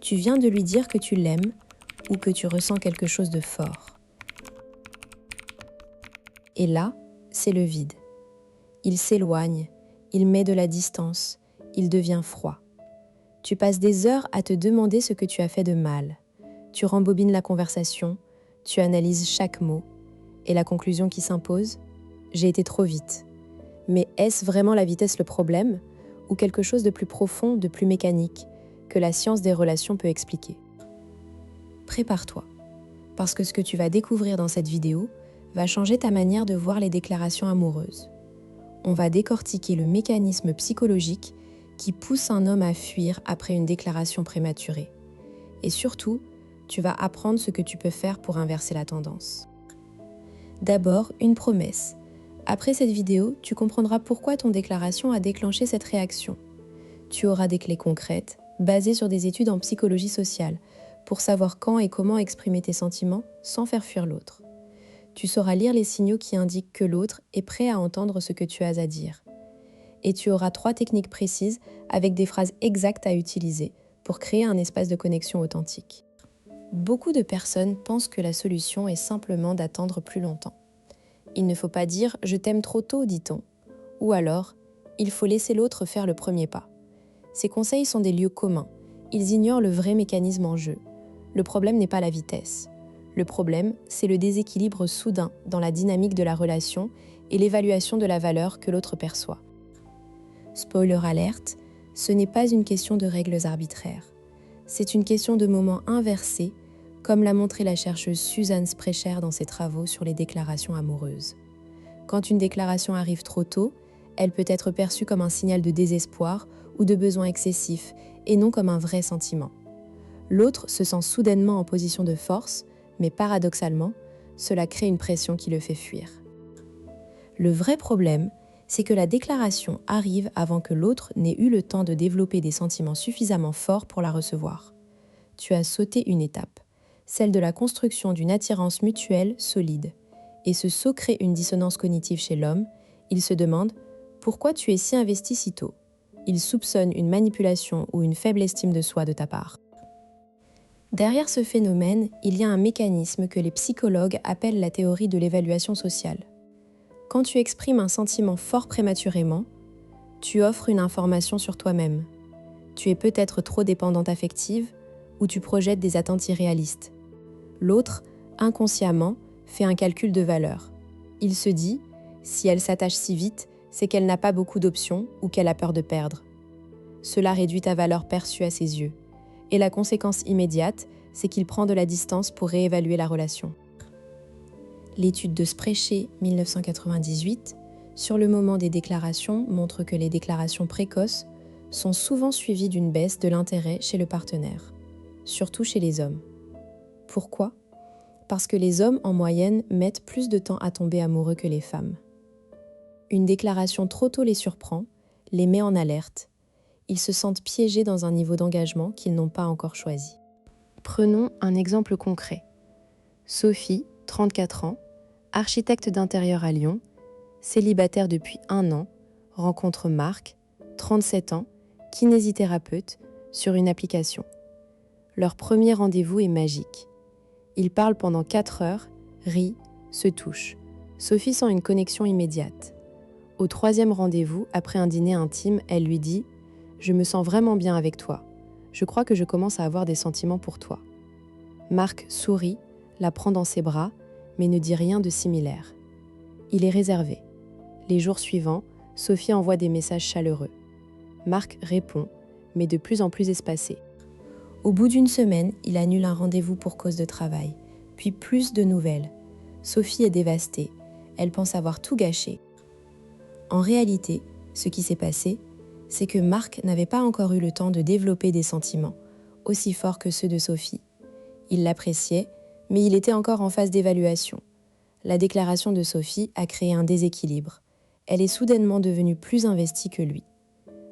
tu viens de lui dire que tu l'aimes ou que tu ressens quelque chose de fort. Et là, c'est le vide. Il s'éloigne, il met de la distance, il devient froid. Tu passes des heures à te demander ce que tu as fait de mal. Tu rembobines la conversation, tu analyses chaque mot. Et la conclusion qui s'impose ? J'ai été trop vite. Mais est-ce vraiment la vitesse le problème ? Ou quelque chose de plus profond, de plus mécanique, que la science des relations peut expliquer ? Prépare-toi, parce que ce que tu vas découvrir dans cette vidéo va changer ta manière de voir les déclarations amoureuses. On va décortiquer le mécanisme psychologique qui pousse un homme à fuir après une déclaration prématurée. Et surtout, tu vas apprendre ce que tu peux faire pour inverser la tendance. D'abord, une promesse. Après cette vidéo, tu comprendras pourquoi ton déclaration a déclenché cette réaction. Tu auras des clés concrètes, basées sur des études en psychologie sociale, pour savoir quand et comment exprimer tes sentiments sans faire fuir l'autre. Tu sauras lire les signaux qui indiquent que l'autre est prêt à entendre ce que tu as à dire. Et tu auras 3 techniques précises avec des phrases exactes à utiliser pour créer un espace de connexion authentique. Beaucoup de personnes pensent que la solution est simplement d'attendre plus longtemps. Il ne faut pas dire « je t'aime trop tôt », dit-on. Ou alors « il faut laisser l'autre faire le premier pas ». Ces conseils sont des lieux communs. Ils ignorent le vrai mécanisme en jeu. Le problème n'est pas la vitesse. Le problème, c'est le déséquilibre soudain dans la dynamique de la relation et l'évaluation de la valeur que l'autre perçoit. Spoiler alerte, ce n'est pas une question de règles arbitraires. C'est une question de moments inversés, comme l'a montré la chercheuse Susan Sprecher dans ses travaux sur les déclarations amoureuses. Quand une déclaration arrive trop tôt, elle peut être perçue comme un signal de désespoir ou de besoin excessif, et non comme un vrai sentiment. L'autre se sent soudainement en position de force, mais paradoxalement, cela crée une pression qui le fait fuir. Le vrai problème, c'est que la déclaration arrive avant que l'autre n'ait eu le temps de développer des sentiments suffisamment forts pour la recevoir. Tu as sauté une étape, celle de la construction d'une attirance mutuelle solide. Et ce saut crée une dissonance cognitive chez l'homme. Il se demande « Pourquoi tu es si investi si tôt ?» Il soupçonne une manipulation ou une faible estime de soi de ta part. Derrière ce phénomène, il y a un mécanisme que les psychologues appellent la théorie de l'évaluation sociale. Quand tu exprimes un sentiment fort prématurément, tu offres une information sur toi-même. Tu es peut-être trop dépendante affective ou tu projettes des attentes irréalistes. L'autre, inconsciemment, fait un calcul de valeur. Il se dit, si elle s'attache si vite, c'est qu'elle n'a pas beaucoup d'options ou qu'elle a peur de perdre. Cela réduit ta valeur perçue à ses yeux. Et la conséquence immédiate, c'est qu'il prend de la distance pour réévaluer la relation. L'étude de Sprecher, 1998, sur le moment des déclarations montre que les déclarations précoces sont souvent suivies d'une baisse de l'intérêt chez le partenaire, surtout chez les hommes. Pourquoi ? Parce que les hommes, en moyenne, mettent plus de temps à tomber amoureux que les femmes. Une déclaration trop tôt les surprend, les met en alerte. Ils se sentent piégés dans un niveau d'engagement qu'ils n'ont pas encore choisi. Prenons un exemple concret. Sophie, 34 ans, architecte d'intérieur à Lyon, célibataire depuis 1 an, rencontre Marc, 37 ans, kinésithérapeute, sur une application. Leur premier rendez-vous est magique. Ils parlent pendant 4 heures, rient, se touchent. Sophie sent une connexion immédiate. Au 3e rendez-vous, après un dîner intime, elle lui dit « Je me sens vraiment bien avec toi. Je crois que je commence à avoir des sentiments pour toi. » Marc sourit, la prend dans ses bras, mais ne dit rien de similaire. Il est réservé. Les jours suivants, Sophie envoie des messages chaleureux. Marc répond, mais de plus en plus espacé. Au bout d'1 semaine, il annule un rendez-vous pour cause de travail, puis plus de nouvelles. Sophie est dévastée. Elle pense avoir tout gâché. En réalité, ce qui s'est passé, c'est que Marc n'avait pas encore eu le temps de développer des sentiments, aussi forts que ceux de Sophie. Il l'appréciait, mais il était encore en phase d'évaluation. La déclaration de Sophie a créé un déséquilibre. Elle est soudainement devenue plus investie que lui.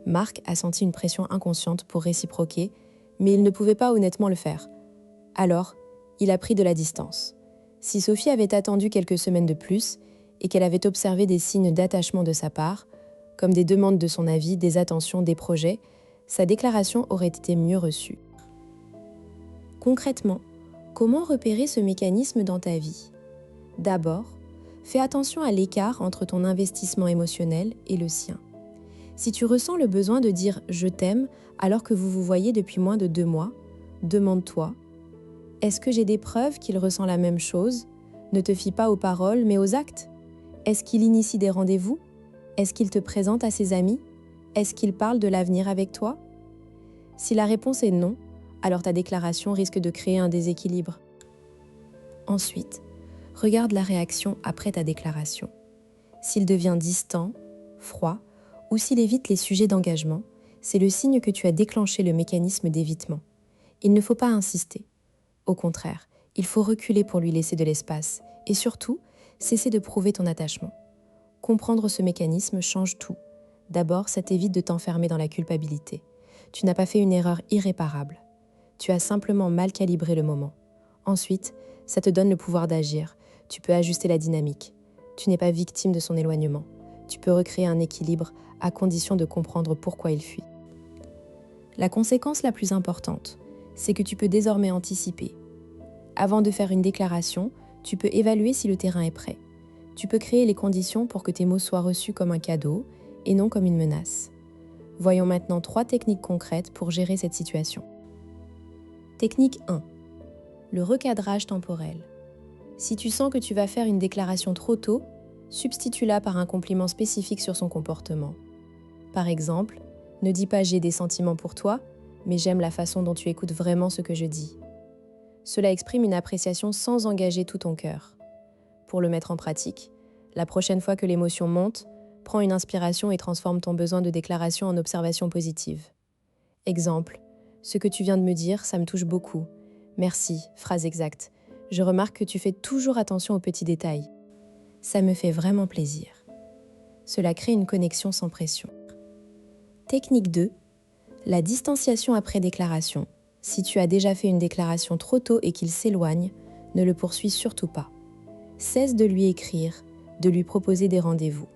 Marc a senti une pression inconsciente pour réciproquer, mais il ne pouvait pas honnêtement le faire. Alors, il a pris de la distance. Si Sophie avait attendu quelques semaines de plus et qu'elle avait observé des signes d'attachement de sa part, comme des demandes de son avis, des attentions, des projets, sa déclaration aurait été mieux reçue. Concrètement, comment repérer ce mécanisme dans ta vie? D'abord, fais attention à l'écart entre ton investissement émotionnel et le sien. Si tu ressens le besoin de dire « je t'aime » alors que vous vous voyez depuis moins de 2 mois, demande-toi « est-ce que j'ai des preuves qu'il ressent la même chose ?» Ne te fie pas aux paroles, mais aux actes. Est-ce qu'il initie des rendez-vous? Est-ce qu'il te présente à ses amis? Est-ce qu'il parle de l'avenir avec toi? Si la réponse est non, alors ta déclaration risque de créer un déséquilibre. Ensuite, regarde la réaction après ta déclaration. S'il devient distant, froid, ou s'il évite les sujets d'engagement, c'est le signe que tu as déclenché le mécanisme d'évitement. Il ne faut pas insister. Au contraire, il faut reculer pour lui laisser de l'espace et surtout, cesser de prouver ton attachement. Comprendre ce mécanisme change tout. D'abord, ça t'évite de t'enfermer dans la culpabilité. Tu n'as pas fait une erreur irréparable. Tu as simplement mal calibré le moment. Ensuite, ça te donne le pouvoir d'agir. Tu peux ajuster la dynamique. Tu n'es pas victime de son éloignement. Tu peux recréer un équilibre à condition de comprendre pourquoi il fuit. La conséquence la plus importante, c'est que tu peux désormais anticiper. Avant de faire une déclaration, tu peux évaluer si le terrain est prêt. Tu peux créer les conditions pour que tes mots soient reçus comme un cadeau et non comme une menace. Voyons maintenant 3 techniques concrètes pour gérer cette situation. Technique 1. Le recadrage temporel. Si tu sens que tu vas faire une déclaration trop tôt, substitue-la par un compliment spécifique sur son comportement. Par exemple, ne dis pas « j'ai des sentiments pour toi », mais « j'aime la façon dont tu écoutes vraiment ce que je dis ». Cela exprime une appréciation sans engager tout ton cœur. Pour le mettre en pratique, la prochaine fois que l'émotion monte, prends une inspiration et transforme ton besoin de déclaration en observation positive. Exemple, ce que tu viens de me dire, ça me touche beaucoup. Merci, phrase exacte. Je remarque que tu fais toujours attention aux petits détails. Ça me fait vraiment plaisir. Cela crée une connexion sans pression. Technique 2. La distanciation après déclaration. Si tu as déjà fait une déclaration trop tôt et qu'il s'éloigne, ne le poursuis surtout pas. Cesse de lui écrire, de lui proposer des rendez-vous.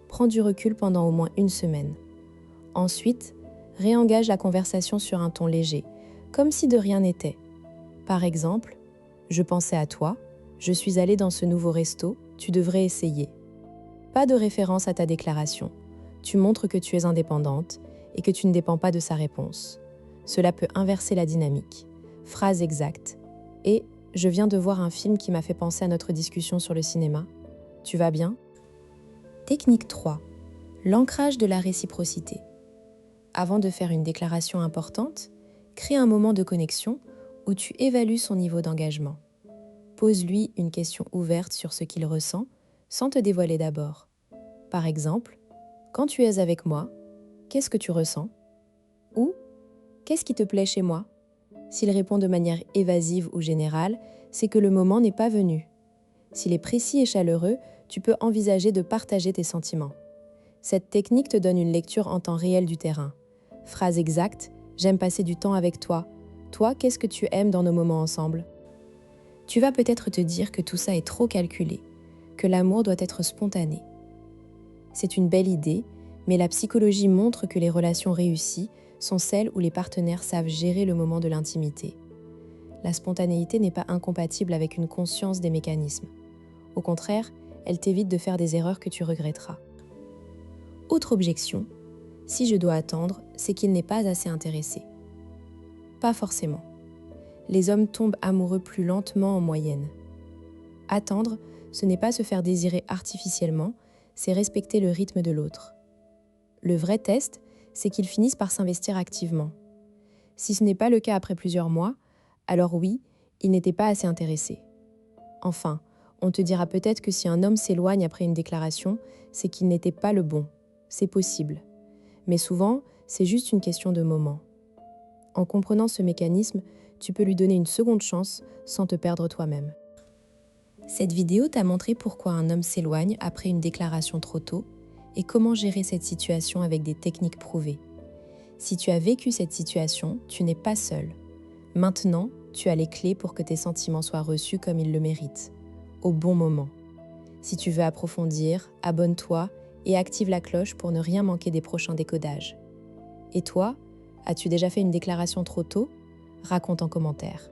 Prends du recul pendant au moins 1 semaine. Ensuite, réengage la conversation sur un ton léger, comme si de rien n'était. Par exemple, « Je pensais à toi, je suis allée dans ce nouveau resto, tu devrais essayer. » Pas de référence à ta déclaration. Tu montres que tu es indépendante et que tu ne dépends pas de sa réponse. Cela peut inverser la dynamique. Phrase exacte. Et « Je viens de voir un film qui m'a fait penser à notre discussion sur le cinéma. Tu vas bien ?» Technique 3. L'ancrage de la réciprocité. Avant de faire une déclaration importante, crée un moment de connexion où tu évalues son niveau d'engagement. Pose-lui une question ouverte sur ce qu'il ressent, sans te dévoiler d'abord. Par exemple, « Quand tu es avec moi, qu'est-ce que tu ressens ?» Ou « Qu'est-ce qui te plaît chez moi ?» S'il répond de manière évasive ou générale, c'est que le moment n'est pas venu. S'il est précis et chaleureux, tu peux envisager de partager tes sentiments. Cette technique te donne une lecture en temps réel du terrain. Phrase exacte, « J'aime passer du temps avec toi. Toi, qu'est-ce que tu aimes dans nos moments ensemble ?» Tu vas peut-être te dire que tout ça est trop calculé, que l'amour doit être spontané. C'est une belle idée, mais la psychologie montre que les relations réussies sont celles où les partenaires savent gérer le moment de l'intimité. La spontanéité n'est pas incompatible avec une conscience des mécanismes. Au contraire, elle t'évite de faire des erreurs que tu regretteras. Autre objection, si je dois attendre, c'est qu'il n'est pas assez intéressé. Pas forcément. Les hommes tombent amoureux plus lentement en moyenne. Attendre, ce n'est pas se faire désirer artificiellement, c'est respecter le rythme de l'autre. Le vrai test, c'est qu'ils finissent par s'investir activement. Si ce n'est pas le cas après plusieurs mois, alors oui, il n'était pas assez intéressé. Enfin, on te dira peut-être que si un homme s'éloigne après une déclaration, c'est qu'il n'était pas le bon. C'est possible. Mais souvent, c'est juste une question de moment. En comprenant ce mécanisme, tu peux lui donner une seconde chance sans te perdre toi-même. Cette vidéo t'a montré pourquoi un homme s'éloigne après une déclaration trop tôt et comment gérer cette situation avec des techniques prouvées. Si tu as vécu cette situation, tu n'es pas seul. Maintenant, tu as les clés pour que tes sentiments soient reçus comme ils le méritent, au bon moment. Si tu veux approfondir, abonne-toi et active la cloche pour ne rien manquer des prochains décodages. Et toi, as-tu déjà fait une déclaration trop tôt ? Raconte en commentaire.